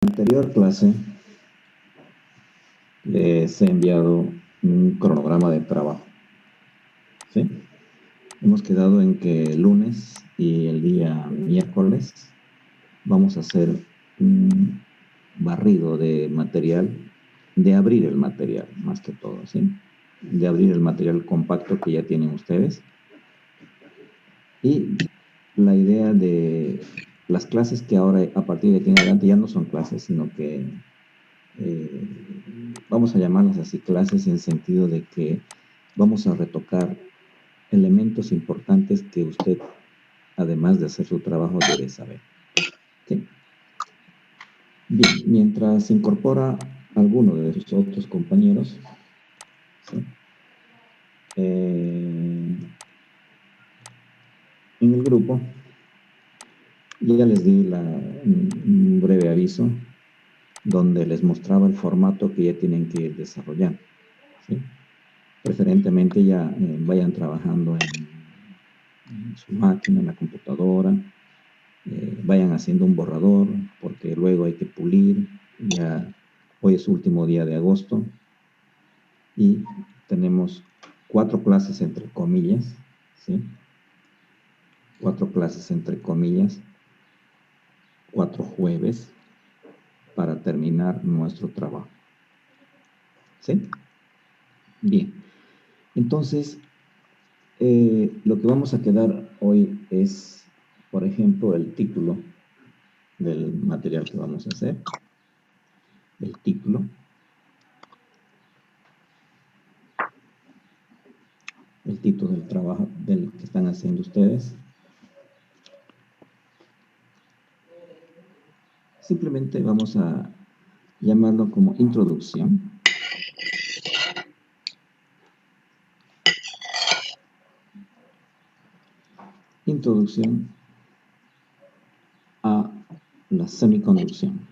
Anterior clase les he enviado un cronograma de trabajo, ¿sí? Hemos quedado en que el lunes y el día miércoles vamos a hacer un barrido de material, de abrir el material, más que todo, ¿sí? De abrir el material compacto que ya tienen ustedes. Y la idea de las clases que ahora, a partir de aquí en adelante, ya no son clases, sino que vamos a llamarlas así clases en sentido de que vamos a retocar elementos importantes que usted, además de hacer su trabajo, debe saber. ¿Sí? Bien, mientras se incorpora alguno de sus otros compañeros, ¿sí? En el grupo, ya les di un breve aviso donde les mostraba el formato que ya tienen que ir desarrollando, ¿sí? Preferentemente ya vayan trabajando en su máquina, en la computadora, vayan haciendo un borrador, porque luego hay que pulir. Ya hoy es último día de agosto y tenemos 4 clases entre comillas, ¿sí? 4 clases entre comillas, 4 jueves para terminar nuestro trabajo, ¿sí? Bien, entonces lo que vamos a quedar hoy es, por ejemplo, el título del material que vamos a hacer, el título del trabajo del que están haciendo ustedes. Simplemente vamos a llamarlo como introducción. Introducción a la semiconducción.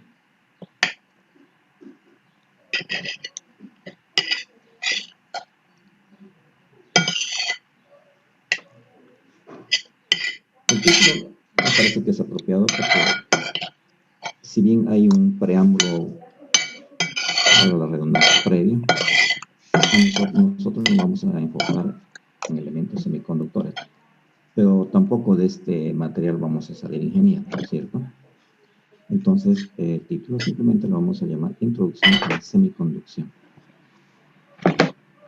El título me parece que es apropiado porque si bien hay un preámbulo, la redundancia, previo, nosotros nos vamos a enfocar en elementos semiconductores, pero tampoco de este material vamos a salir ingenieros, ¿no es cierto? Entonces, el título simplemente lo vamos a llamar Introducción a la semiconducción.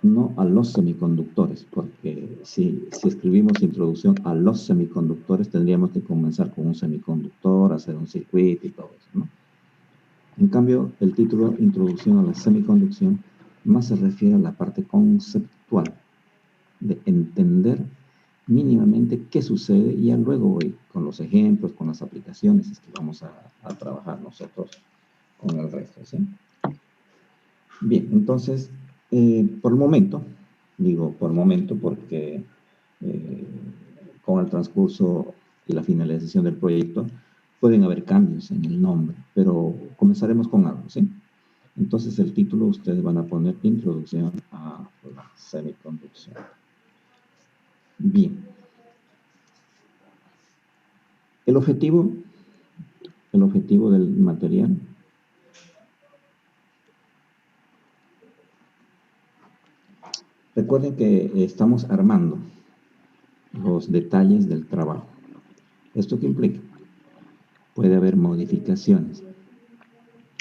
No a los semiconductores, porque si escribimos introducción a los semiconductores, tendríamos que comenzar con un semiconductor, hacer un circuito y todo eso, ¿no? En cambio, el título Introducción a la semiconducción más se refiere a la parte conceptual, de entender mínimamente qué sucede, y ya luego voy con los ejemplos, con las aplicaciones, es que vamos a trabajar nosotros con el resto, ¿sí? Bien, entonces, por el momento, digo por el momento porque con el transcurso y la finalización del proyecto pueden haber cambios en el nombre, pero comenzaremos con algo, ¿sí? Entonces el título ustedes van a poner Introducción a la semiconducción. Bien. El objetivo del material recuerden que estamos armando los detalles del trabajo. ¿Esto qué implica? Puede haber modificaciones.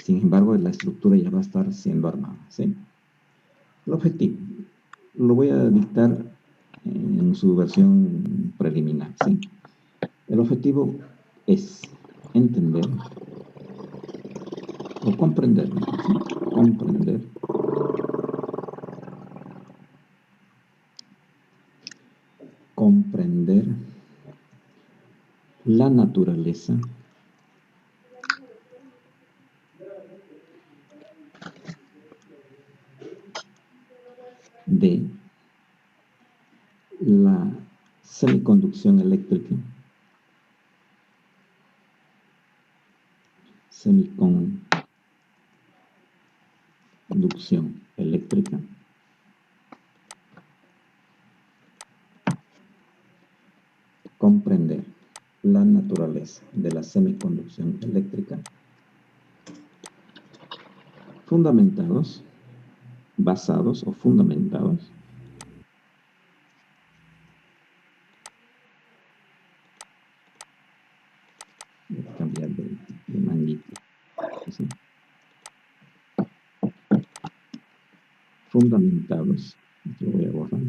Sin embargo, la estructura ya va a estar siendo armada, ¿sí? El objetivo lo voy a dictar en su versión preliminar, ¿sí? El objetivo es entender o comprender, ¿sí? Comprender la naturaleza de la semiconducción eléctrica, comprender la naturaleza de la semiconducción eléctrica fundamentados, basados o fundamentados. Voy a cambiar de manguito. ¿Sí? Fundamentados. Lo voy a borrar.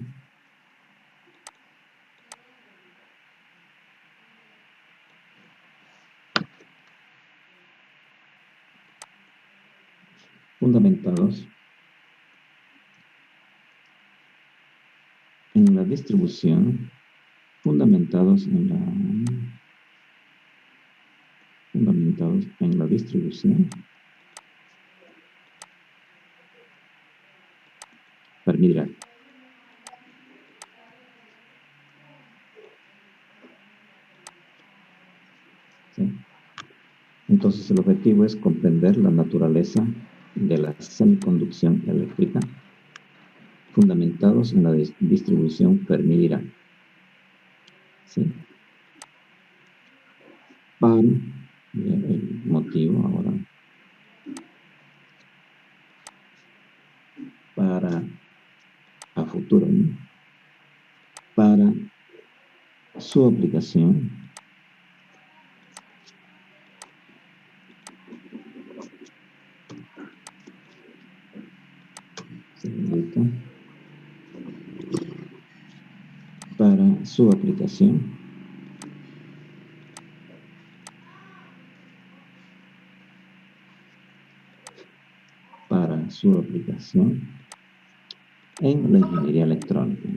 Fundamentados en la distribución, fundamentados en la distribución piramidal. ¿Sí? Entonces el objetivo es comprender la naturaleza de la semiconducción eléctrica fundamentados en la distribución Fermi-Dirac. ¿Sí? Para el motivo ahora para a futuro, ¿no? Para su aplicación para su aplicación en la ingeniería electrónica.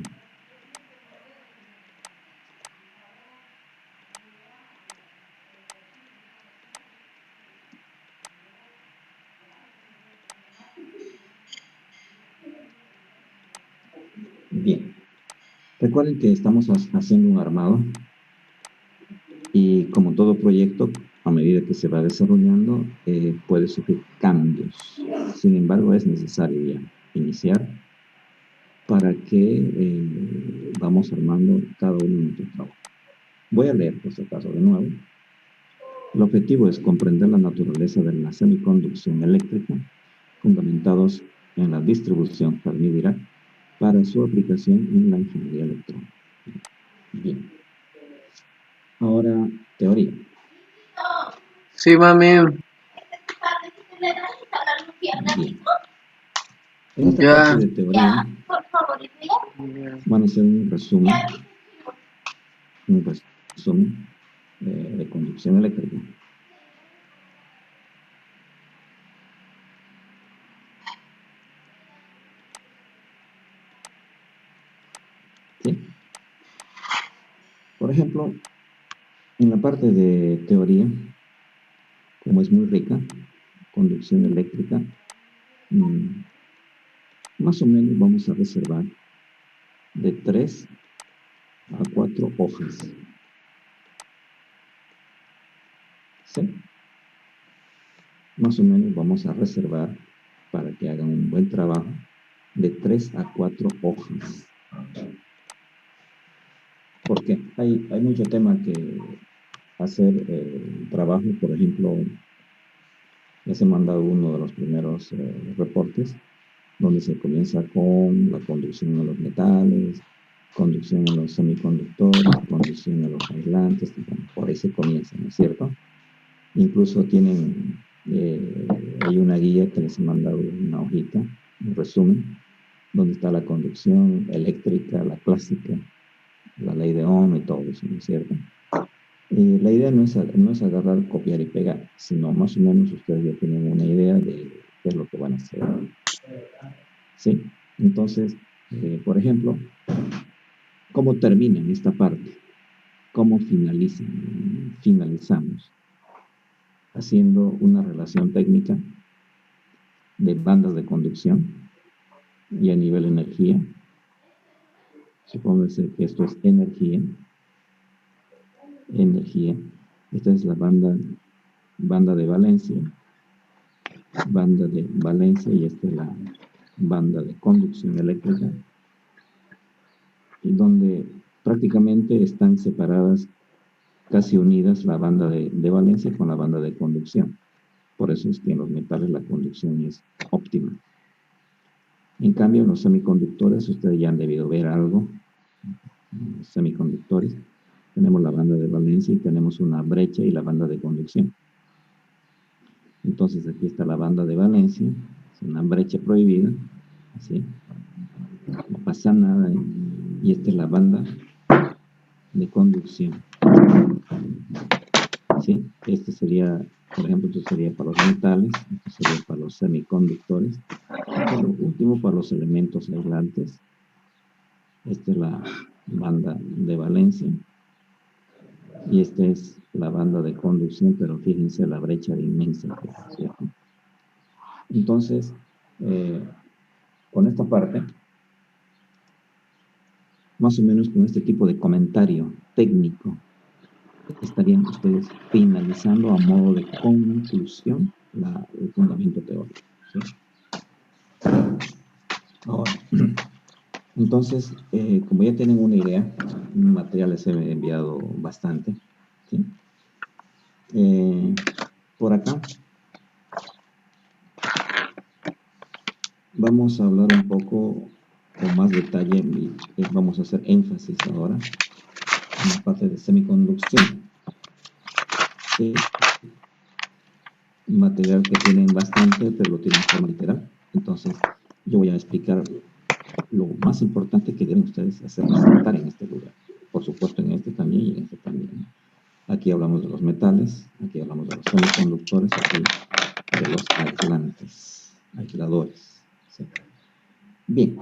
Bien, recuerden que estamos haciendo un armado y como todo proyecto, a medida que se va desarrollando, puede sufrir cambios. Sin embargo, es necesario ya iniciar para que vamos armando cada uno de nuestros trabajos. Voy a leer, por si acaso, de nuevo. El objetivo es comprender la naturaleza de la semiconducción eléctrica, fundamentados en la distribución Fermi-Dirac, para su aplicación en la ingeniería electrónica. Bien. Ahora, teoría. Sí, mami. Bien. En esta parte de teoría van a hacer un resumen de conducción eléctrica. ¿Sí? Por ejemplo, en la parte de teoría, como es muy rica, conducción eléctrica, más o menos vamos a reservar de 3 a 4 hojas. ¿Sí? Más o menos vamos a reservar, para que hagan un buen trabajo, de 3 a 4 hojas. Porque hay mucho tema que hacer trabajo. Por ejemplo, les he mandado uno de los primeros reportes, donde se comienza con la conducción de los metales, conducción en los semiconductores, conducción de los aislantes, por ahí se comienza, ¿no es cierto? Incluso tienen, hay una guía que les he mandado, una hojita, un resumen, donde está la conducción eléctrica, la clásica, la ley de Ohm y todo eso, ¿no es cierto? La idea no es agarrar, copiar y pegar, sino más o menos ustedes ya tienen una idea de qué es lo que van a hacer. ¿Sí? Entonces, por ejemplo, ¿cómo terminan esta parte? ¿Cómo finalizamos? Haciendo una relación técnica de bandas de conducción y a nivel energía. Supóngase que esto es energía. Esta es la banda de valencia. Y esta es la banda de conducción eléctrica, y donde prácticamente están separadas, casi unidas, la banda de valencia con la banda de conducción. Por eso es que en los metales la conducción es óptima. En cambio, en los semiconductores, ustedes ya han debido ver algo. En los semiconductores tenemos la banda de valencia y tenemos una brecha y la banda de conducción. Entonces aquí está la banda de valencia, es una brecha prohibida, ¿sí? No pasa nada, ¿eh? Y esta es la banda de conducción, ¿sí? Este sería, por ejemplo, esto sería para los metales, esto sería para los semiconductores, y por último para los elementos aislantes. Esta es la banda de valencia y esta es la banda de conducción, pero fíjense la brecha inmensa que es, ¿cierto? Entonces, con esta parte, más o menos con este tipo de comentario técnico, estarían ustedes finalizando a modo de conclusión el fundamento teórico, ¿sí? Ahora, entonces, como ya tienen una idea, material les he enviado bastante, ¿sí? Por acá vamos a hablar un poco con más detalle y vamos a hacer énfasis ahora en la parte de semiconducción. ¿Sí? Material que tienen bastante, pero lo tienen en forma literal. Entonces, yo voy a explicar lo más importante que deben ustedes hacer resaltar en este lugar. Por supuesto, en este también y en este también. Aquí hablamos de los metales, aquí hablamos de los semiconductores, aquí de los aisladores. ¿Sí? Bien,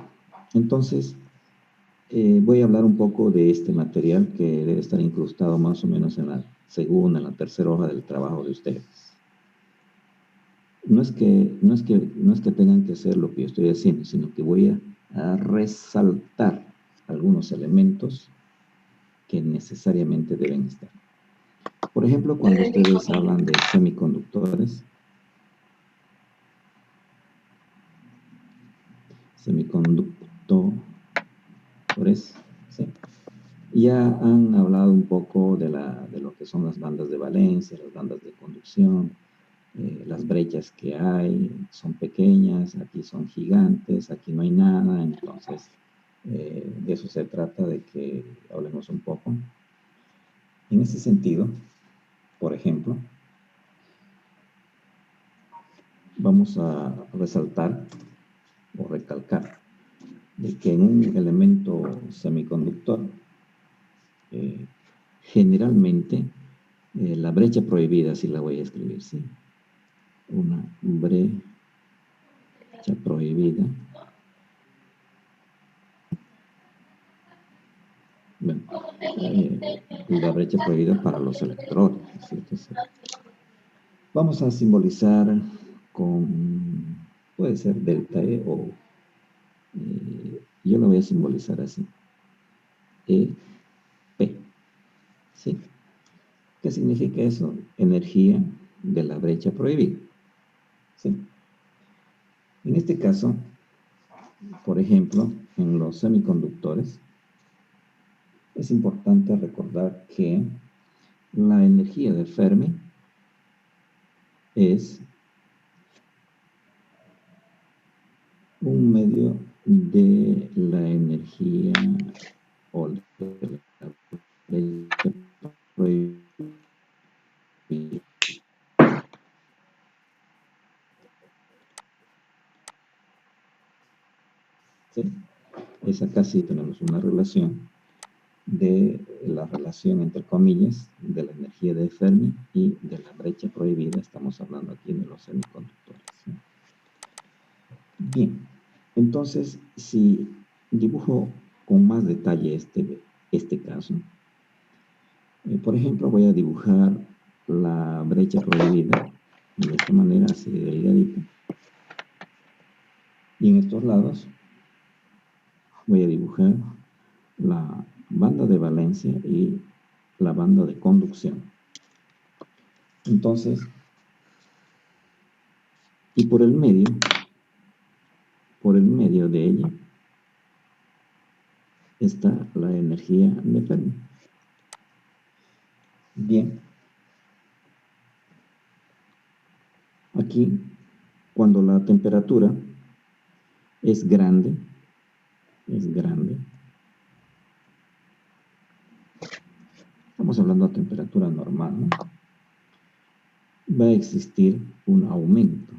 entonces voy a hablar un poco de este material que debe estar incrustado más o menos en la segunda, en la tercera hoja del trabajo de ustedes. No es que tengan que hacer lo que yo estoy haciendo, sino que voy a resaltar algunos elementos que necesariamente deben estar. Por ejemplo, cuando ustedes hablan de semiconductores, ¿sí? Ya han hablado un poco de lo que son las bandas de valencia, las bandas de conducción, las brechas que hay son pequeñas, aquí son gigantes, aquí no hay nada, entonces de eso se trata, de que hablemos un poco. En ese sentido, por ejemplo, vamos a resaltar o recalcar de que en un elemento semiconductor, generalmente, la brecha prohibida, si la voy a escribir, ¿sí? Una brecha prohibida. Bueno, la brecha prohibida para los electrones, ¿sí? Entonces, vamos a simbolizar con, puede ser delta E o, yo lo voy a simbolizar así, EP, ¿sí? ¿Qué significa eso? Energía de la brecha prohibida, ¿sí? En este caso, por ejemplo, en los semiconductores, es importante recordar que la energía de Fermi es un medio de la energía o de la brecha prohibida. ¿Sí? Es acá sí tenemos una relación de la relación entre comillas de la energía de Fermi y de la brecha prohibida. Estamos hablando aquí de los semiconductores, ¿sí? Bien, entonces si dibujo con más detalle este caso, por ejemplo, voy a dibujar la brecha prohibida de esta manera, así de delgadita, y en estos lados voy a dibujar la banda de valencia y la banda de conducción. Entonces, y por el medio de ella está la energía de Fermi. Bien. Aquí, cuando la temperatura es grande, estamos hablando de temperatura normal, ¿no? Va a existir un aumento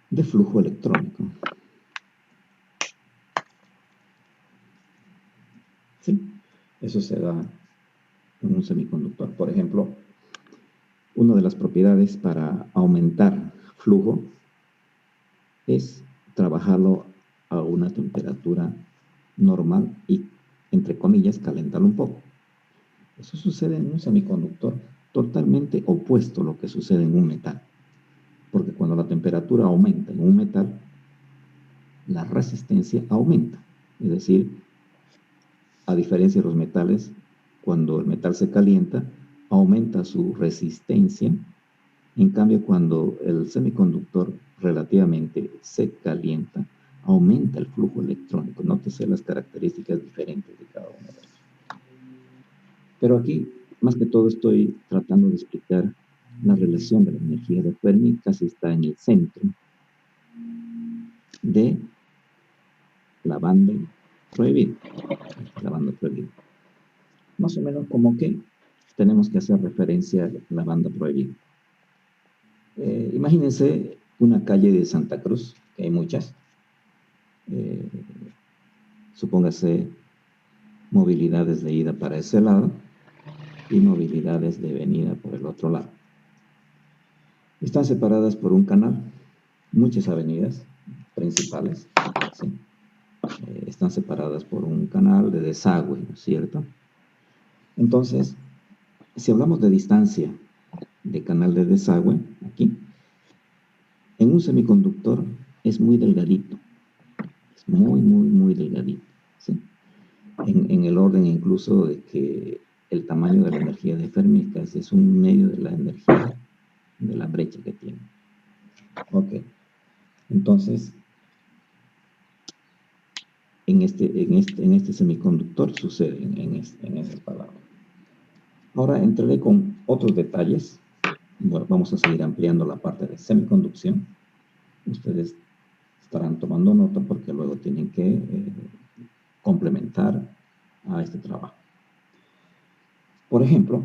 de flujo electrónico. ¿Sí? Eso se da en un semiconductor. Por ejemplo, una de las propiedades para aumentar flujo es trabajarlo a una temperatura normal y, entre comillas, calentarlo un poco. Eso sucede en un semiconductor, totalmente opuesto a lo que sucede en un metal. Porque cuando la temperatura aumenta en un metal, la resistencia aumenta. Es decir, a diferencia de los metales, cuando el metal se calienta, aumenta su resistencia. En cambio, cuando el semiconductor relativamente se calienta, aumenta el flujo electrónico. Nótese las características diferentes de cada uno de ellos. Pero aquí, más que todo, estoy tratando de explicar la relación de la energía de Fermi, casi está en el centro de la banda prohibida. La banda prohibida. Más o menos como que tenemos que hacer referencia a la banda prohibida. Imagínense una calle de Santa Cruz, que hay muchas. Supóngase movilidades de ida para ese lado y movilidades de venida por el otro lado. Están separadas por un canal, muchas avenidas principales, ¿sí? Están separadas por un canal de desagüe, ¿no es cierto? Entonces, si hablamos de distancia de canal de desagüe, aquí, en un semiconductor es muy delgadito, es muy delgadito, ¿sí? En el orden incluso de que el tamaño de la energía de Fermi es un medio de la energía de la brecha que tiene. Ok, entonces en este semiconductor sucede en esas palabras. Ahora entraré con otros detalles. Bueno, vamos a seguir ampliando la parte de semiconducción. Ustedes estarán tomando nota porque luego tienen que complementar a este trabajo. Por ejemplo,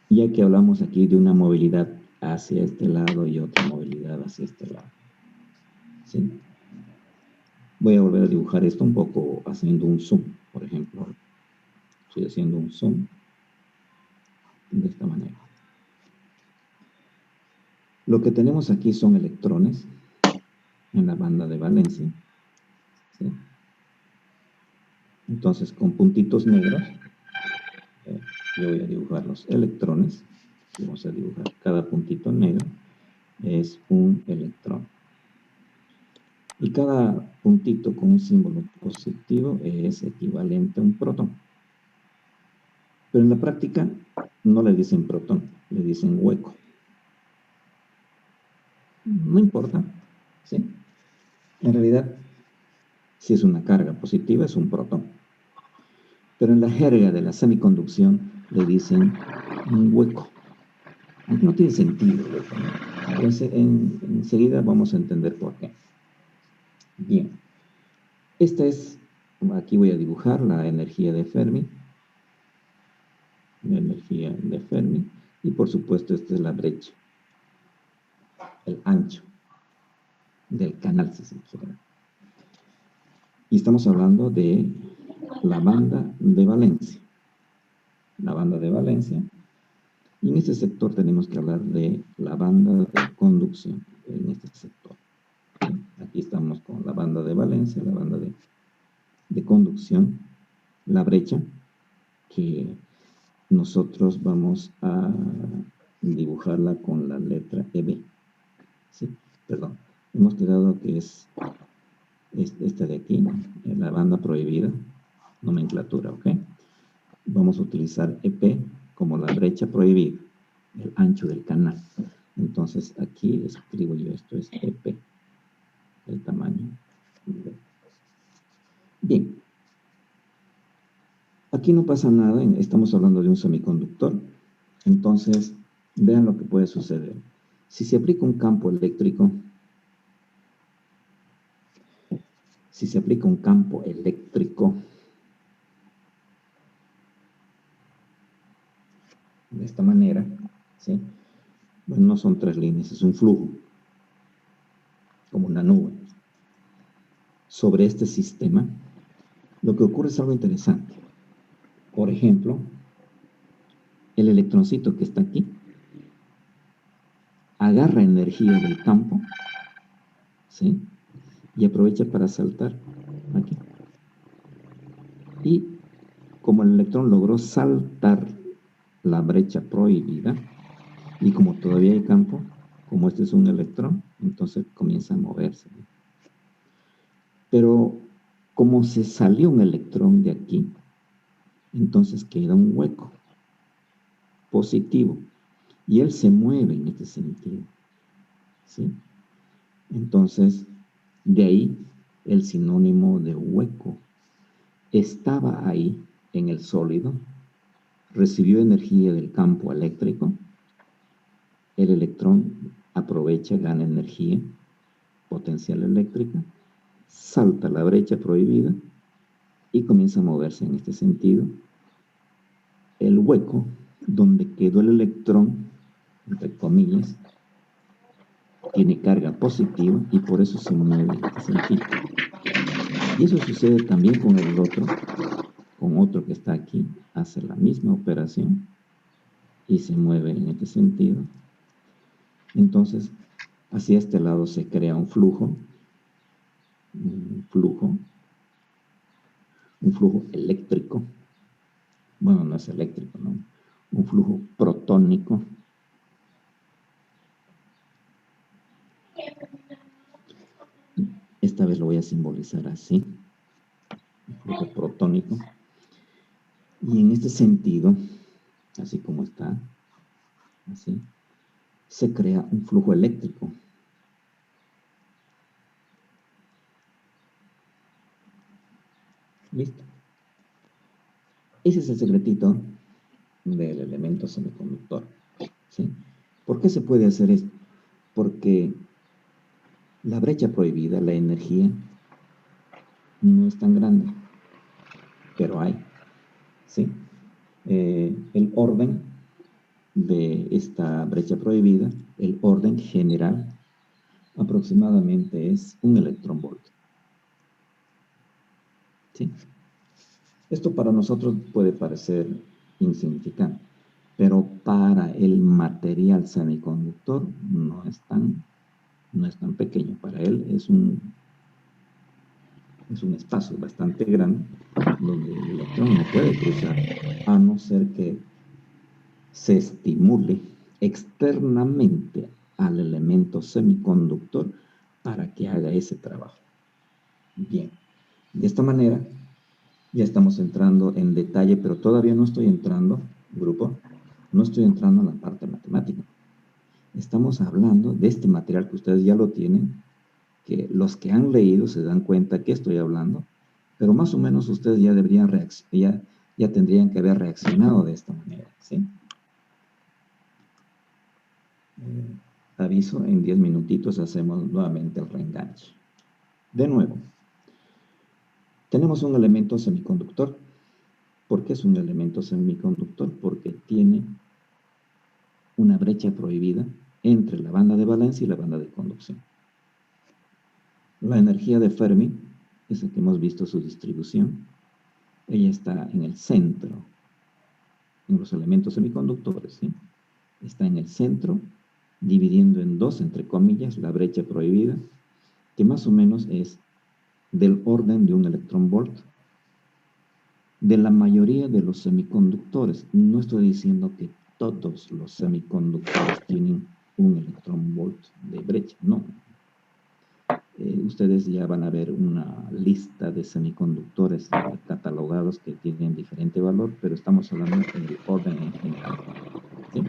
ya que hablamos aquí de una movilidad hacia este lado y otra movilidad hacia este lado, ¿sí? Voy a volver a dibujar esto un poco haciendo un zoom, por ejemplo. Estoy haciendo un zoom de esta manera. Lo que tenemos aquí son electrones en la banda de valencia, ¿sí? Entonces, con puntitos negros, yo voy a dibujar los electrones. Vamos a dibujar cada puntito negro es un electrón. Y cada puntito con un símbolo positivo es equivalente a un protón. Pero en la práctica no le dicen protón, le dicen hueco. No importa, ¿sí? En realidad, si es una carga positiva, es un protón. Pero en la jerga de la semiconducción le dicen un hueco. No tiene sentido, hueco, ¿no? Entonces, enseguida vamos a entender por qué. Bien. Aquí voy a dibujar la energía de Fermi. La energía de Fermi. Y por supuesto, esta es la brecha. El ancho del canal, si se quiere. Y estamos hablando de la banda de valencia. La banda de valencia. Y en este sector tenemos que hablar de la banda de conducción. En este sector. Aquí estamos con la banda de valencia, la banda de conducción, la brecha, que nosotros vamos a dibujarla con la letra EB. ¿Sí? Perdón. Hemos quedado que es esta de aquí, la banda prohibida, nomenclatura, ¿ok? Vamos a utilizar EP como la brecha prohibida, el ancho del canal. Entonces aquí escribo yo, esto es EP, el tamaño. Bien. Aquí no pasa nada, estamos hablando de un semiconductor. Entonces, vean lo que puede suceder. Si se aplica un campo eléctrico, de esta manera, ¿sí? Bueno, no son tres líneas, es un flujo, como una nube. Sobre este sistema, lo que ocurre es algo interesante. Por ejemplo, el electroncito que está aquí agarra energía del campo, ¿sí? Y aprovecha para saltar aquí. Y como el electrón logró saltar la brecha prohibida, y como todavía hay campo, como este es un electrón, entonces comienza a moverse. Pero como se salió un electrón de aquí, entonces queda un hueco positivo, y él se mueve en este sentido, ¿sí? Entonces, de ahí el sinónimo de hueco. Estaba ahí en el sólido, recibió energía del campo eléctrico, el electrón aprovecha, gana energía, potencial eléctrica, salta la brecha prohibida y comienza a moverse en este sentido. El hueco donde quedó el electrón, entre comillas, tiene carga positiva y por eso se mueve en este sentido. Y eso sucede también con el otro, con otro que está aquí, hace la misma operación y se mueve en este sentido. Entonces, hacia este lado se crea un flujo eléctrico. Bueno, no es eléctrico, ¿no? Un flujo protónico. Esta vez lo voy a simbolizar así, un flujo protónico. Y en este sentido, así como está, así, se crea un flujo eléctrico. ¿Listo? Ese es el secretito del elemento semiconductor, ¿sí? ¿Por qué se puede hacer esto? Porque la brecha prohibida, la energía, no es tan grande, pero hay, ¿sí? El orden de esta brecha prohibida, el orden general, aproximadamente es un electronvolt, ¿sí? Esto para nosotros puede parecer insignificante, pero para el material semiconductor no es tan pequeño. Para él es un espacio bastante grande donde el electrón no puede cruzar, a no ser que se estimule externamente al elemento semiconductor para que haga ese trabajo. Bien, de esta manera ya estamos entrando en detalle, pero todavía no estoy entrando, grupo, no estoy entrando en la parte matemática. Estamos hablando de este material que ustedes ya lo tienen, que los que han leído se dan cuenta que estoy hablando, pero más o menos ustedes ya deberían ya tendrían que haber reaccionado de esta manera, ¿sí? Aviso, en 10 minutitos hacemos nuevamente el reenganche. De nuevo, tenemos un elemento semiconductor. ¿Por qué es un elemento semiconductor? Porque tiene una brecha prohibida entre la banda de valencia y la banda de conducción. La energía de Fermi, esa que hemos visto su distribución, ella está en el centro, en los elementos semiconductores, ¿sí? Está en el centro, dividiendo en dos, entre comillas, la brecha prohibida, que más o menos es del orden de un electronvolt. De la mayoría de los semiconductores, no estoy diciendo que todos los semiconductores tienen un electronvolt de brecha, no. Ustedes ya van a ver una lista de semiconductores catalogados que tienen diferente valor, pero estamos hablando del orden en general, ¿sí?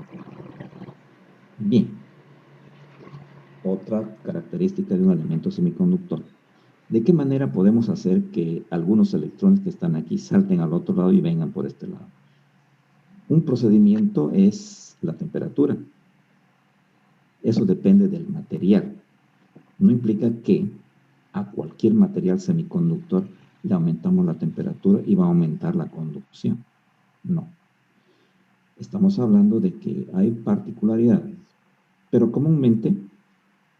Bien. Otra característica de un elemento semiconductor. ¿De qué manera podemos hacer que algunos electrones que están aquí salten al otro lado y vengan por este lado? Un procedimiento es la temperatura. Eso depende del material. No implica que a cualquier material semiconductor le aumentamos la temperatura y va a aumentar la conducción. No. Estamos hablando de que hay particularidades, pero comúnmente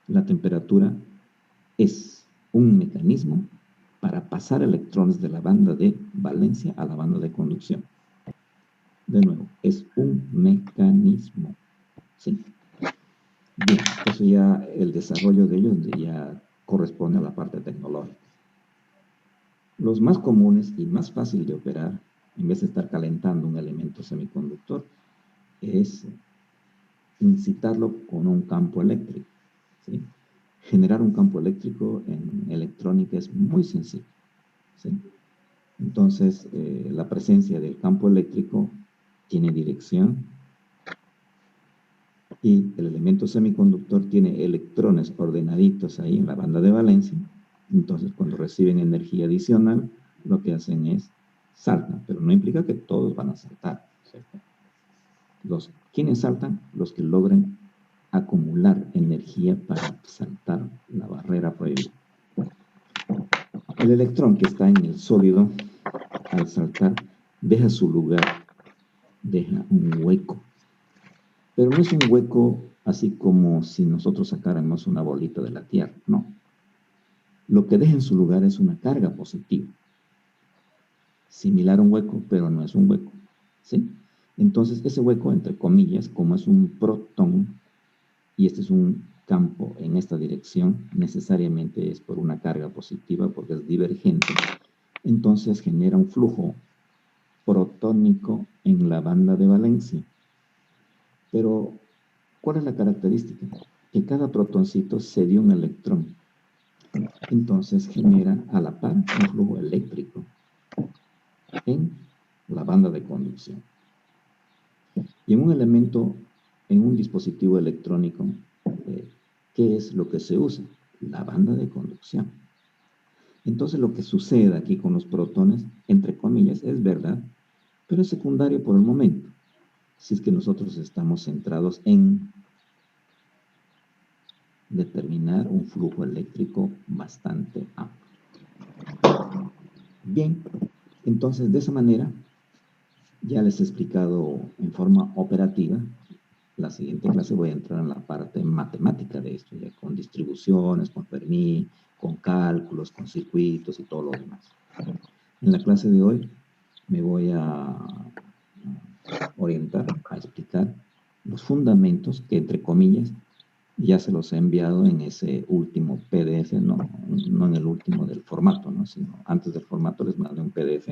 la temperatura es un mecanismo para pasar electrones de la banda de valencia a la banda de conducción. De nuevo, es un mecanismo. ¿Sí? Bien, eso ya, el desarrollo de ellos ya corresponde a la parte tecnológica. Los más comunes y más fácil de operar, en vez de estar calentando un elemento semiconductor, es incitarlo con un campo eléctrico. ¿Sí? Generar un campo eléctrico en electrónica es muy sencillo. ¿Sí? Entonces, la presencia del campo eléctrico tiene dirección y el elemento semiconductor tiene electrones ordenaditos ahí en la banda de valencia. Entonces, cuando reciben energía adicional, lo que hacen es saltan, pero no implica que todos van a saltar, ¿cierto? ¿Quiénes saltan? Los que logren acumular energía para saltar la barrera prohibida. El electrón que está en el sólido, al saltar, deja su lugar, deja un hueco. Pero no es un hueco así como si nosotros sacáramos una bolita de la Tierra, no. Lo que deja en su lugar es una carga positiva. Similar a un hueco, pero no es un hueco, ¿sí? Entonces, ese hueco, entre comillas, como es un protón, y este es un campo en esta dirección, necesariamente es por una carga positiva, porque es divergente, entonces genera un flujo protónico en la banda de valencia. Pero, ¿cuál es la característica? Que cada protoncito cede un electrón. Entonces genera a la par un flujo eléctrico en la banda de conducción. Y en un elemento, en un dispositivo electrónico, ¿qué es lo que se usa? La banda de conducción. Entonces lo que sucede aquí con los protones, entre comillas, es verdad, pero es secundario por el momento. Si es que nosotros estamos centrados en determinar un flujo eléctrico bastante amplio. Bien, entonces de esa manera ya les he explicado en forma operativa. La siguiente clase voy a entrar en la parte matemática de esto, ya con distribuciones, con Fermi, con cálculos, con circuitos y todo lo demás. En la clase de hoy me voy a orientar, a explicar los fundamentos que, entre comillas, ya se los he enviado en ese último PDF, no en el último del formato, ¿no? Sino antes del formato les mandé un PDF.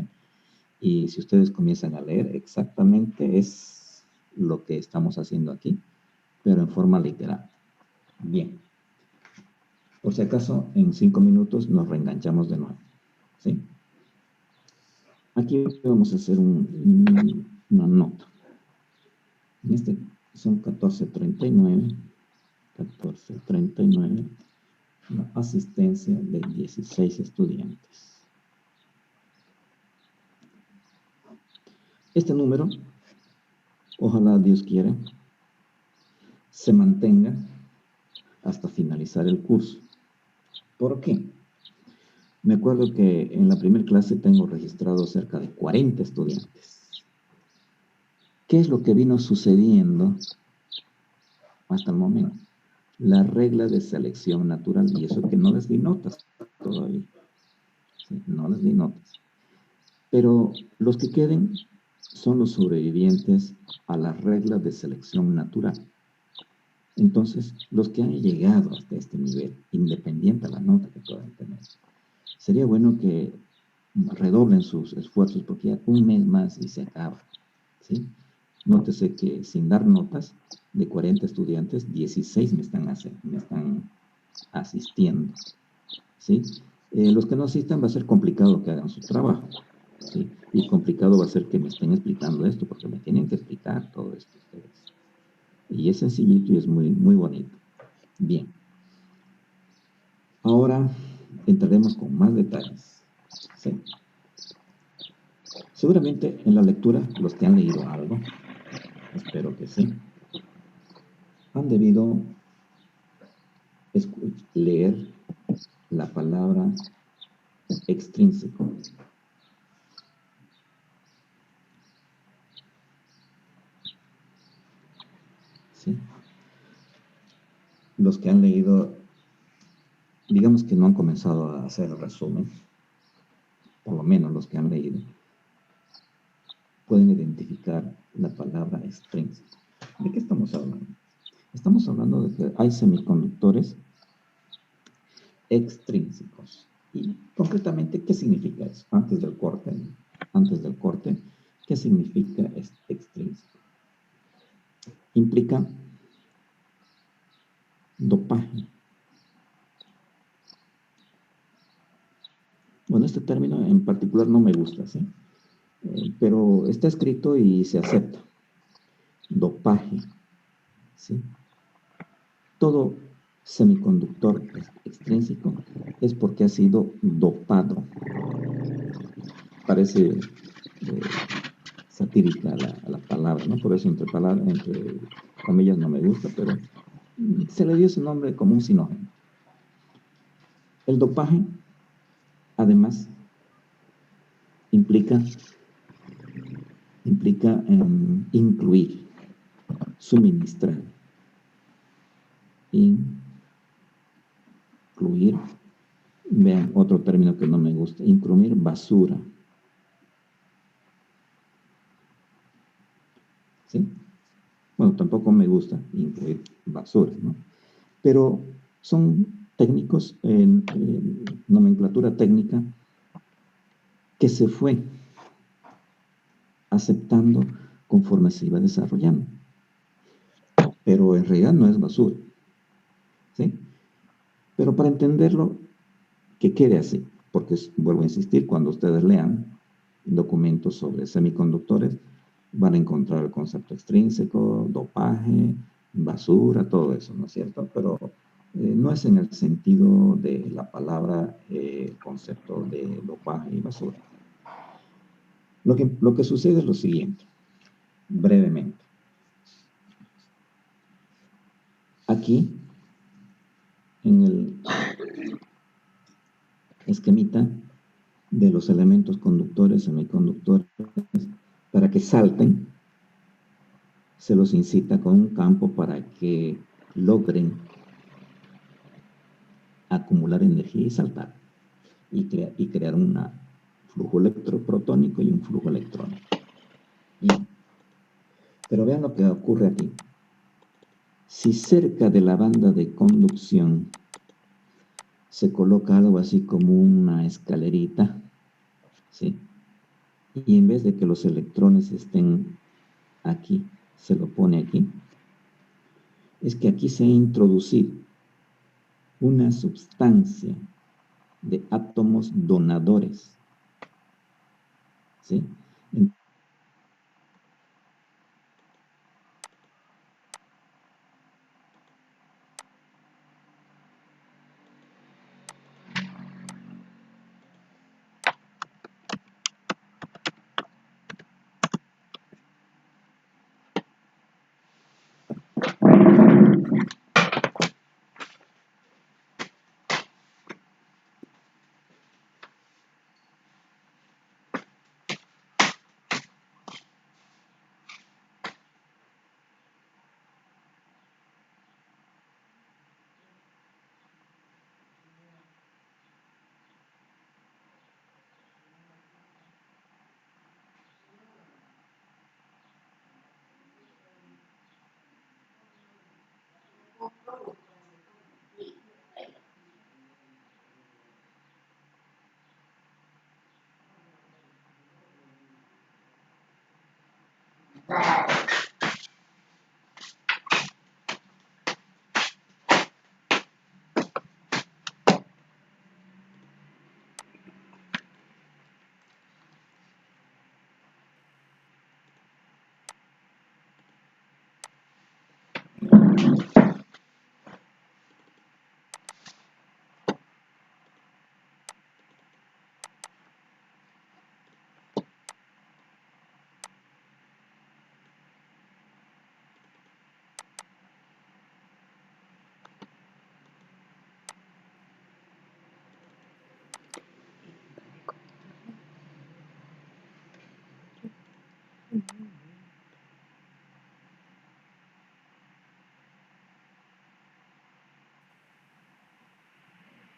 Y si ustedes comienzan a leer, exactamente es lo que estamos haciendo aquí, pero en forma literal. Bien. Por si acaso, en 5 minutos nos reenganchamos de nuevo. ¿Sí? Aquí vamos a hacer una nota. En este son 1439, una asistencia de 16 estudiantes. Este número, ojalá Dios quiera, se mantenga hasta finalizar el curso. ¿Por qué? Me acuerdo que en la primera clase tengo registrado cerca de 40 estudiantes. ¿Qué es lo que vino sucediendo hasta el momento? La regla de selección natural, y eso que no les di notas todavía. ¿Sí? No les di notas. Pero los que queden son los sobrevivientes a la regla de selección natural. Entonces, los que han llegado hasta este nivel, independiente de la nota que puedan tener, sería bueno que redoblen sus esfuerzos porque ya un mes más y se acaba, ¿sí? Nótese que sin dar notas, de 40 estudiantes, 16 me están asistiendo, ¿sí? Los que no asistan va a ser complicado que hagan su trabajo, ¿sí? Y complicado va a ser que me estén explicando esto, porque me tienen que explicar todo esto ustedes. Y es sencillito y es muy, muy bonito. Bien. Ahora, entraremos con más detalles. ¿Sí? Seguramente en la lectura, los que han leído algo, espero que sí, han debido leer la palabra extrínseco. ¿Sí? Los que han leído, digamos que no han comenzado a hacer el resumen, por lo menos los que han leído, pueden identificar la palabra extrínseco. ¿De qué estamos hablando? Estamos hablando de que hay semiconductores extrínsecos. Y concretamente, ¿qué significa eso? Antes del corte, ¿qué significa extrínseco? Implica dopaje. Bueno, este término en particular no me gusta, ¿sí? Pero está escrito y se acepta. Dopaje, ¿sí? Todo semiconductor extrínseco es porque ha sido dopado. Parece satírica la palabra, ¿no? Por eso entre comillas no me gusta, pero se le dio ese nombre como un sinónimo. El dopaje, además, implica incluir, suministrar, incluir, vean otro término que no me gusta, incluir basura. ¿Sí? Bueno, tampoco me gusta incluir basura, ¿no? Pero son técnicos, nomenclatura técnica, que se fue aceptando conforme se iba desarrollando. Pero en realidad no es basura. ¿Sí? Pero para entenderlo, que quede así, porque vuelvo a insistir, cuando ustedes lean documentos sobre semiconductores, van a encontrar el concepto extrínseco, dopaje, basura, todo eso, ¿no es cierto? Pero no es en el sentido de la palabra concepto de dopaje y basura. Lo que sucede es lo siguiente, brevemente. Aquí, en el esquemita de los elementos conductores, semiconductores, para que salten, se los incita con un campo para que logren acumular energía y saltar, y crear un flujo electroprotónico y un flujo electrónico. Bien. Pero vean lo que ocurre aquí. Si cerca de la banda de conducción se coloca algo así como una escalerita, ¿sí? Y en vez de que los electrones estén aquí, se lo pone aquí, es que aquí se ha introducido una sustancia de átomos donadores, ¿sí?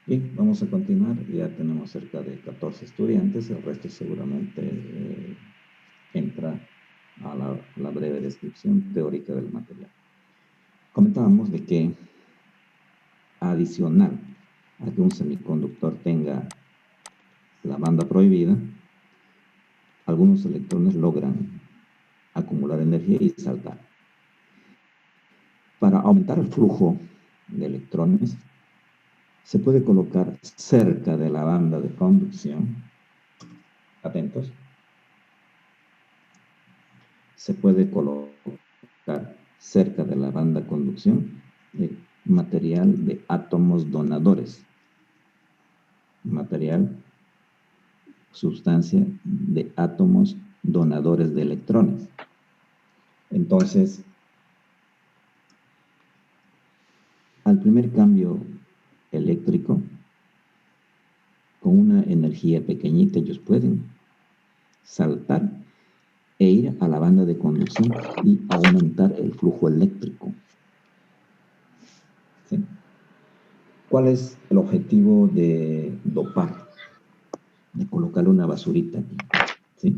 Bien, vamos a continuar. Ya tenemos cerca de 14 estudiantes. El resto seguramente entra a la breve descripción teórica del material. Comentábamos de que adicional a que un semiconductor tenga la banda prohibida, algunos electrones logran acumular energía y saltar. Para aumentar el flujo de electrones, se puede colocar cerca de la banda de conducción, atentos, se puede colocar cerca de la banda de conducción material de átomos donadores, material, sustancia de átomos donadores de electrones. Entonces, al primer cambio eléctrico, con una energía pequeñita, ellos pueden saltar e ir a la banda de conducción y aumentar el flujo eléctrico. ¿Sí? ¿Cuál es el objetivo de dopar? De colocarle una basurita aquí. ¿Sí?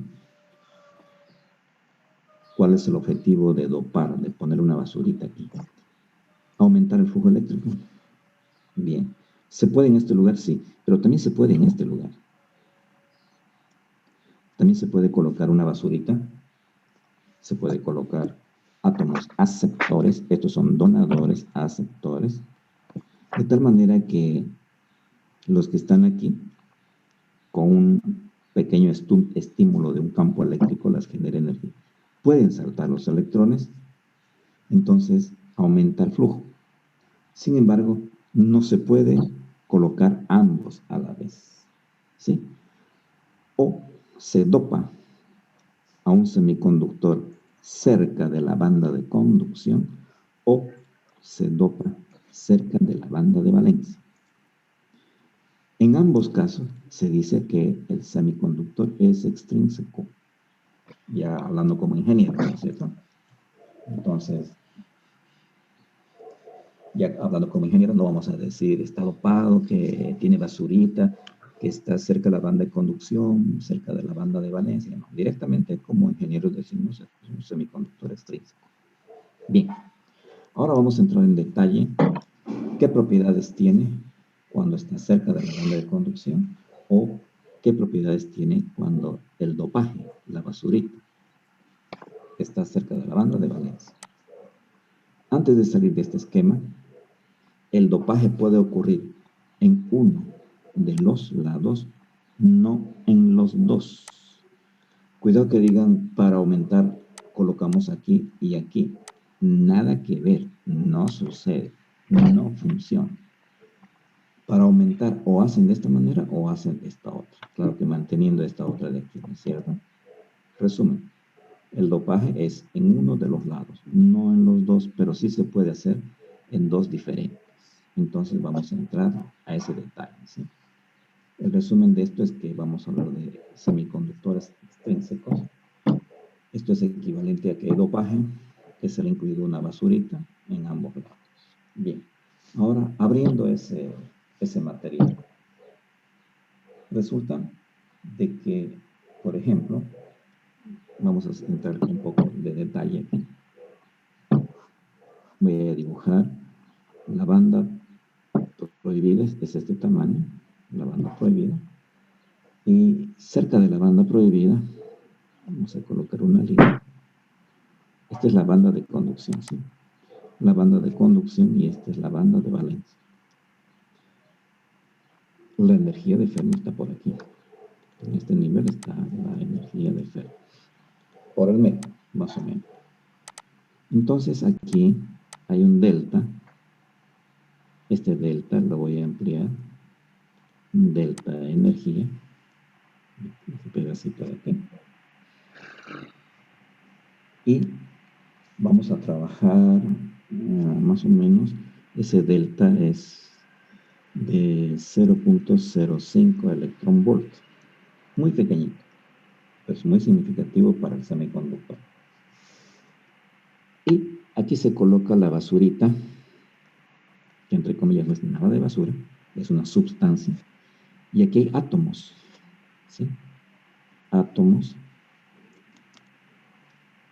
¿Cuál es el objetivo de dopar? De poner una basurita aquí. Aumentar el flujo eléctrico. Bien. ¿Se puede en este lugar? Sí. Pero también se puede en este lugar. También se puede colocar una basurita. Se puede colocar átomos aceptores. Estos son donadores, aceptores. De tal manera que los que están aquí, con un pequeño estímulo de un campo eléctrico, las genera energía. Pueden saltar los electrones, entonces aumenta el flujo. Sin embargo, no se puede colocar ambos a la vez, ¿sí? O se dopa a un semiconductor cerca de la banda de conducción o se dopa cerca de la banda de valencia. En ambos casos se dice que el semiconductor es extrínseco, ya hablando como ingeniero, ¿no es cierto? Entonces, ya hablando como ingeniero, no vamos a decir está dopado, que tiene basurita, que está cerca de la banda de conducción, cerca de la banda de valencia. No, directamente como ingenieros decimos es un semiconductor extrínseco. Bien, ahora vamos a entrar en detalle qué propiedades tiene cuando está cerca de la banda de conducción o qué propiedades tiene cuando el dopaje, la basurita, está cerca de la banda de valencia. Antes de salir de este esquema, el dopaje puede ocurrir en uno de los lados, no en los dos. Cuidado que digan, para aumentar, colocamos aquí y aquí. Nada que ver, no sucede, no funciona. Para aumentar, o hacen de esta manera o hacen de esta otra. Claro que manteniendo esta otra de aquí, ¿no es cierto? Resumen, el dopaje es en uno de los lados, no en los dos, pero sí se puede hacer en dos diferentes. Entonces vamos a entrar a ese detalle, ¿sí? El resumen de esto es que vamos a hablar de semiconductores extrínsecos. Esto es equivalente a que el dopaje, que se le ha incluido una basurita en ambos lados. Bien, ahora abriendo ese material, resulta de que, por ejemplo, vamos a entrar un poco de detalle aquí. Voy a dibujar la banda prohibida, es este tamaño, la banda prohibida. Y cerca de la banda prohibida, vamos a colocar una línea. Esta es la banda de conducción, ¿sí? La banda de conducción y esta es la banda de valencia. La energía de Fermi está por aquí. En este nivel está la energía de Fermi. Por el metro, más o menos. Entonces aquí hay un delta. Este delta lo voy a ampliar. Un delta de energía. Este pedacito de aquí. Y vamos a trabajar más o menos. Ese delta es de 0.05 electron volt. Muy pequeñito, pero es muy significativo para el semiconductor. Y aquí se coloca la basurita, que entre comillas no es nada de basura, es una sustancia. Y aquí hay átomos, ¿sí? Átomos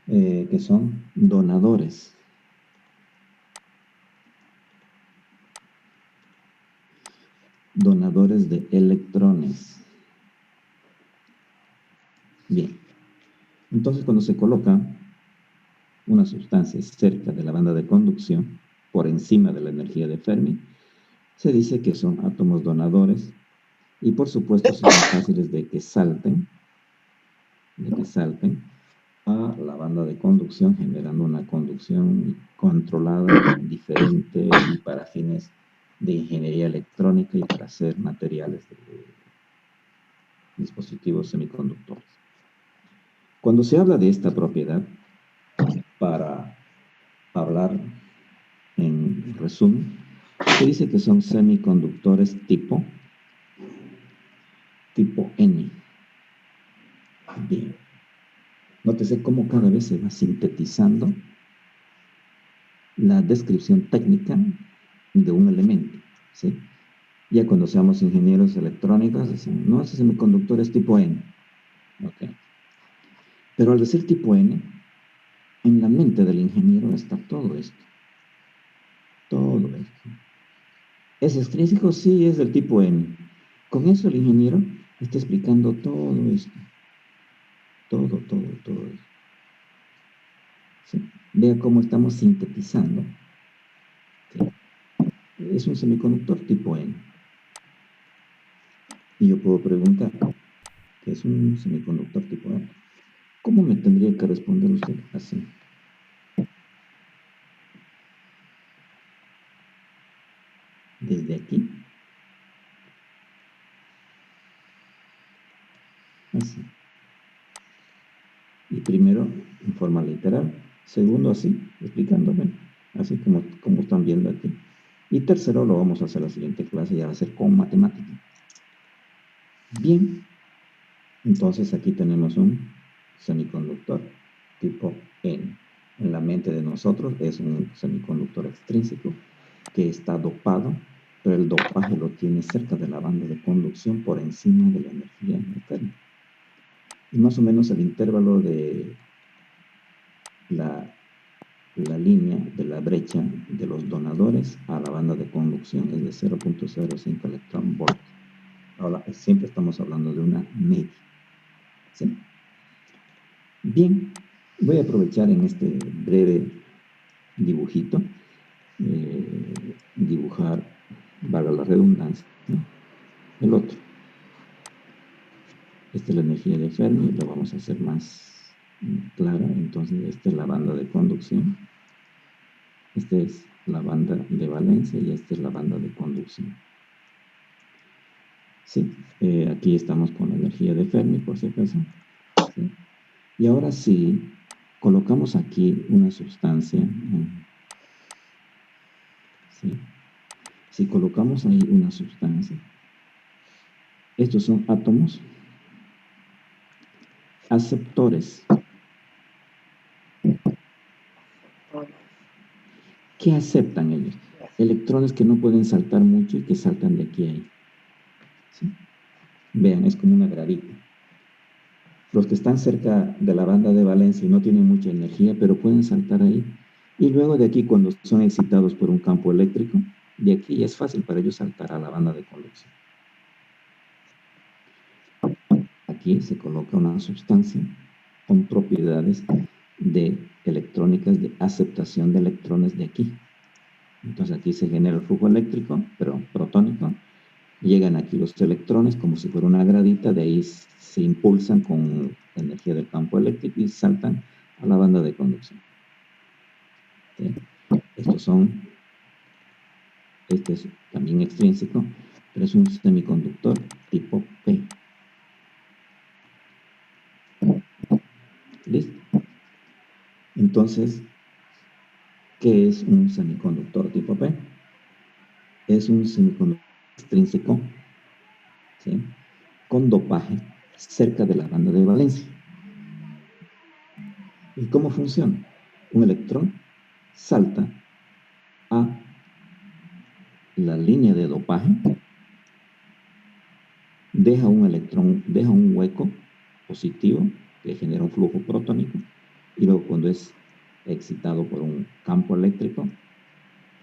que son donadores. Donadores de electrones. Bien. Entonces, cuando se coloca una sustancia cerca de la banda de conducción, por encima de la energía de Fermi, se dice que son átomos donadores y, por supuesto, son fáciles de que salten a la banda de conducción, generando una conducción controlada, diferente y para fines de ingeniería electrónica y para hacer materiales de dispositivos semiconductores. Cuando se habla de esta propiedad, para hablar en resumen, se dice que son semiconductores tipo N. Bien. Nótese cómo cada vez se va sintetizando la descripción técnica de un elemento, ¿sí? Ya cuando seamos ingenieros electrónicos, decimos, no, ese semiconductor es tipo N. Ok. Pero al decir tipo N, en la mente del ingeniero está todo esto. Todo esto. ¿Es extrínseco? Sí, es del tipo N. Con eso el ingeniero está explicando todo esto. Todo esto. ¿Sí? Vea cómo estamos sintetizando. ¿Sí? Es un semiconductor tipo N. Y yo puedo preguntar, ¿qué es un semiconductor tipo N? ¿Cómo me tendría que responder usted? Así. Desde aquí. Así. Y primero, en forma literal. Segundo, así, explicándome. Así como están viendo aquí. Y tercero, lo vamos a hacer en la siguiente clase, ya va a ser con matemática. Bien. Entonces aquí tenemos un semiconductor tipo N. En la mente de nosotros es un semiconductor extrínseco que está dopado, pero el dopaje lo tiene cerca de la banda de conducción por encima de la energía interna. Y más o menos el intervalo de la línea de la brecha de los donadores a la banda de conducción es de 0.05 electrón volt. Ahora, siempre estamos hablando de una media. ¿Sí? Bien, voy a aprovechar en este breve dibujito, dibujar, valga la redundancia, ¿no? El otro. Esta es la energía de Fermi, lo vamos a hacer más clara. Entonces, esta es la banda de conducción, esta es la banda de valencia y esta es la banda de conducción. Sí, aquí estamos con la energía de Fermi, por si acaso. ¿Sí? Y ahora sí, colocamos aquí una sustancia. ¿Sí? Si colocamos ahí una sustancia, estos son átomos aceptores. ¿Qué aceptan ellos? Electrones que no pueden saltar mucho y que saltan de aquí a ahí. ¿Sí? Vean, es como una gravita. Los que están cerca de la banda de valencia y no tienen mucha energía, pero pueden saltar ahí. Y luego de aquí, cuando son excitados por un campo eléctrico, de aquí ya es fácil para ellos saltar a la banda de conducción. Aquí se coloca una sustancia con propiedades de electrónicas de aceptación de electrones de aquí. Entonces aquí se genera el flujo eléctrico, pero protónico. Llegan aquí los electrones como si fuera una gradita, de ahí se impulsan con energía del campo eléctrico y saltan a la banda de conducción. ¿Sí? Este es también extrínseco, pero es un semiconductor tipo P. ¿Listo? Entonces, ¿qué es un semiconductor tipo P? Es un semiconductor extrínseco, ¿sí?, con dopaje cerca de la banda de valencia. ¿Y cómo funciona? Un electrón salta a la línea de dopaje deja un electrón, deja un hueco positivo que genera un flujo protónico, y luego cuando es excitado por un campo eléctrico,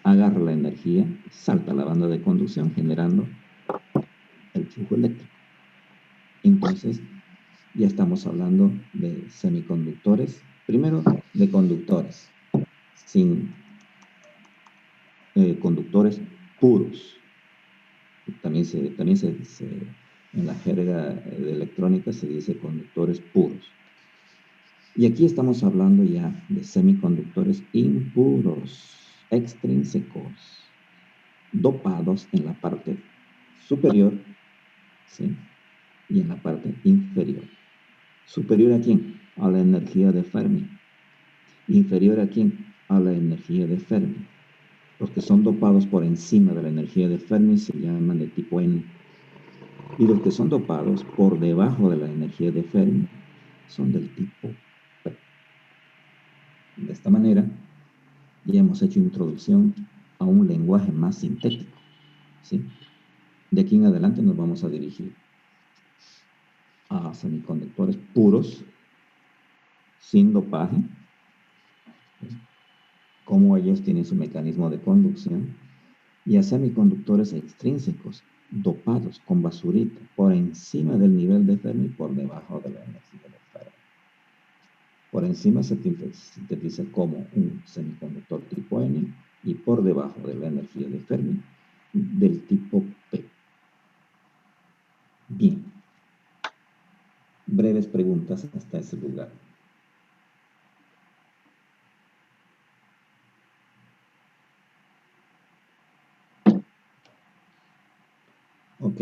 agarra la energía, salta a la banda de conducción generando el flujo eléctrico. Entonces, ya estamos hablando de semiconductores, primero de conductores, sin conductores puros. También en la jerga de electrónica se dice conductores puros. Y aquí estamos hablando ya de semiconductores impuros, extrínsecos, dopados en la parte superior, ¿sí? Y en la parte inferior. ¿Superior a quién? A la energía de Fermi. ¿Inferior a quién? A la energía de Fermi. Los que son dopados por encima de la energía de Fermi se llaman de tipo N. Y los que son dopados por debajo de la energía de Fermi son del tipo P. De esta manera, ya hemos hecho introducción a un lenguaje más sintético, ¿sí? De aquí en adelante nos vamos a dirigir a semiconductores puros, sin dopaje, cómo ellos tienen su mecanismo de conducción, y a semiconductores extrínsecos, dopados con basurita, por encima del nivel de Fermi, por debajo de la energía de Fermi. Por encima se sintetiza como un semiconductor tipo N, y por debajo de la energía de Fermi, del tipo P. Bien. Breves preguntas hasta ese lugar. Ok.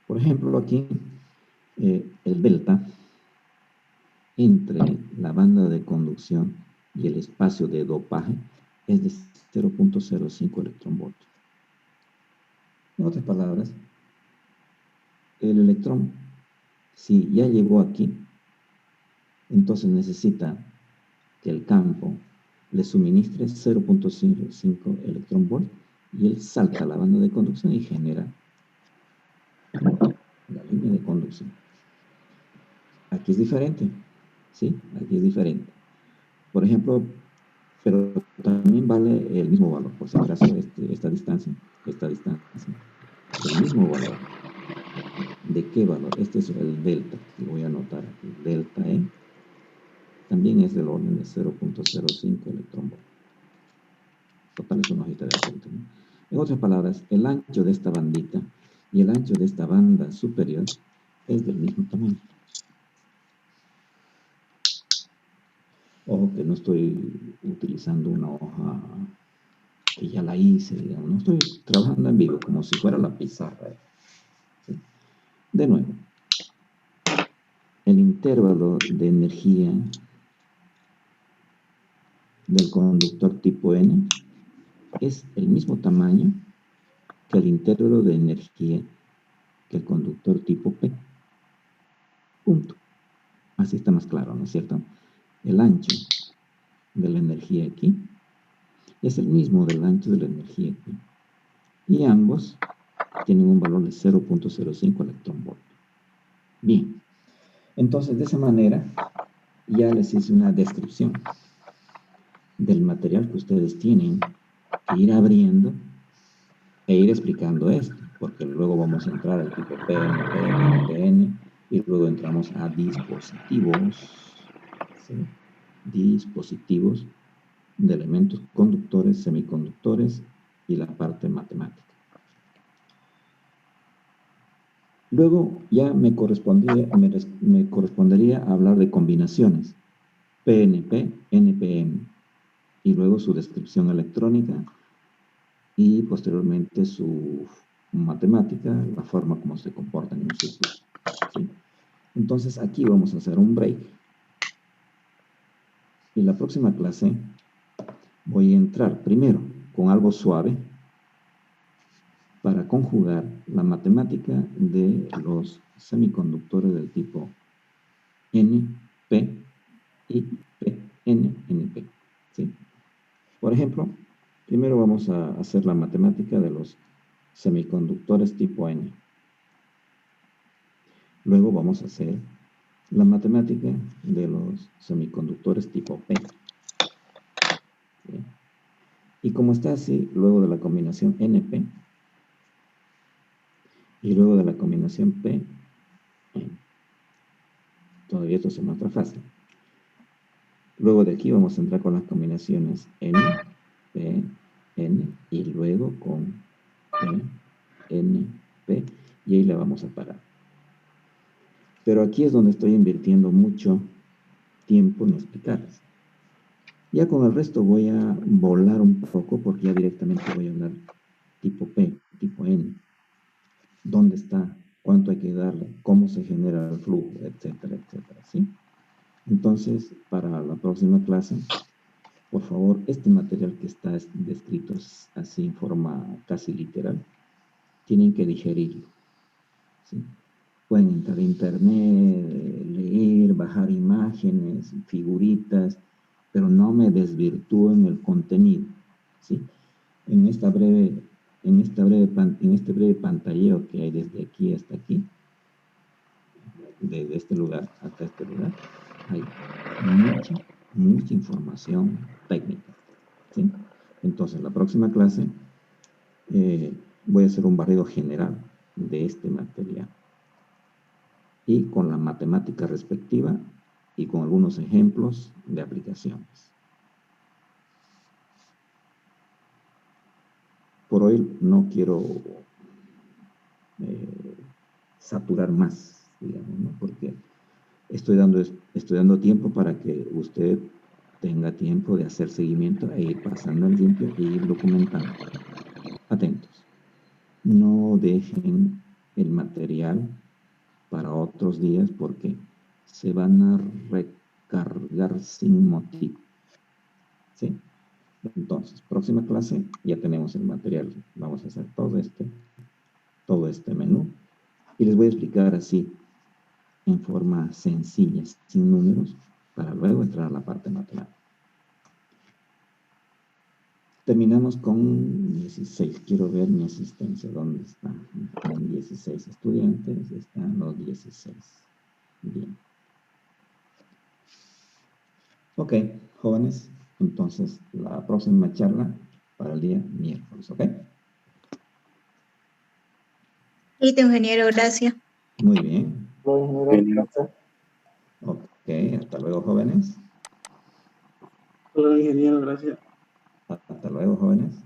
Por ejemplo, aquí el delta entre la banda de conducción y el espacio de dopaje es de 0.05 electronvoltios. En otras palabras, el electrón, si ya llegó aquí, entonces necesita que el campo le suministre 0.05 electronvolt, y él salta a la banda de conducción y genera la línea de conducción. Aquí es diferente, ¿sí? Aquí es diferente. Por ejemplo, pero también vale el mismo valor, por si acaso esta distancia, el mismo valor. ¿De qué valor? Este es el delta, que voy a anotar aquí. Delta E también es del orden de 0.05 electronvolt. Total es una hojita de apunte, ¿no? En otras palabras, el ancho de esta bandita y el ancho de esta banda superior es del mismo tamaño. Ojo que no estoy utilizando una hoja que ya la hice, digamos. No estoy trabajando en vivo como si fuera la pizarra, ¿sí? De nuevo, el intervalo de energía del conductor tipo N es el mismo tamaño que el intervalo de energía que el conductor tipo P. Punto. Así está más claro, ¿no es cierto? El ancho de la energía aquí es el mismo del ancho de la energía aquí. Y ambos tienen un valor de 0.05 electronvolt. Bien. Entonces, de esa manera, ya les hice una descripción del material que ustedes tienen que ir abriendo e ir explicando esto, porque luego vamos a entrar al tipo PNP, NPN, y luego entramos a dispositivos, ¿sí? Dispositivos de elementos conductores, semiconductores y la parte matemática. Luego ya me correspondería hablar de combinaciones, PNP, NPN, y luego su descripción electrónica y posteriormente su matemática, la forma como se comportan en un círculo, ¿sí? Entonces aquí vamos a hacer un break. En la próxima clase voy a entrar primero con algo suave para conjugar la matemática de los semiconductores del tipo N, P y PN, NP, ¿sí? Por ejemplo, primero vamos a hacer la matemática de los semiconductores tipo N. Luego vamos a hacer la matemática de los semiconductores tipo P. ¿Sí? Y como está así, luego de la combinación NP, y luego de la combinación P, todavía esto se muestra fácil. Luego de aquí vamos a entrar con las combinaciones N, P, N, y luego con P, N, P, y ahí la vamos a parar. Pero aquí es donde estoy invirtiendo mucho tiempo en explicarles. Ya con el resto voy a volar un poco porque ya directamente voy a hablar tipo P, tipo N. ¿Dónde está? ¿Cuánto hay que darle? ¿Cómo se genera el flujo? Etcétera, etcétera, ¿sí? Entonces, para la próxima clase, por favor, este material que está descrito así en forma casi literal, tienen que digerirlo, ¿sí? Pueden entrar a internet, leer, bajar imágenes, figuritas, pero no me desvirtúen el contenido, ¿sí? En este breve pantalleo que hay desde aquí hasta aquí, desde este lugar hasta este lugar, hay mucha información técnica, ¿sí? Entonces, la próxima clase voy a hacer un barrido general de este material y con la matemática respectiva y con algunos ejemplos de aplicaciones. Por hoy no quiero saturar más, digamos, ¿no? Porque estoy dando tiempo para que usted tenga tiempo de hacer seguimiento e ir pasando el limpio e ir documentando. Atentos. No dejen el material para otros días porque se van a recargar sin motivo. ¿Sí? Entonces, próxima clase ya tenemos el material. Vamos a hacer todo este menú y les voy a explicar así en forma sencilla, sin números, para luego entrar a la parte matemática. Terminamos con 16. Quiero ver mi asistencia. ¿Dónde está? En 16 estudiantes están los 16. Bien. Ok, jóvenes. Entonces, la próxima charla para el día miércoles, ¿ok? Listo, ingeniero, gracias. Muy bien. Ingeniero. Ok, hasta luego, jóvenes. Hola, ingeniero, gracias. Hasta luego, jóvenes.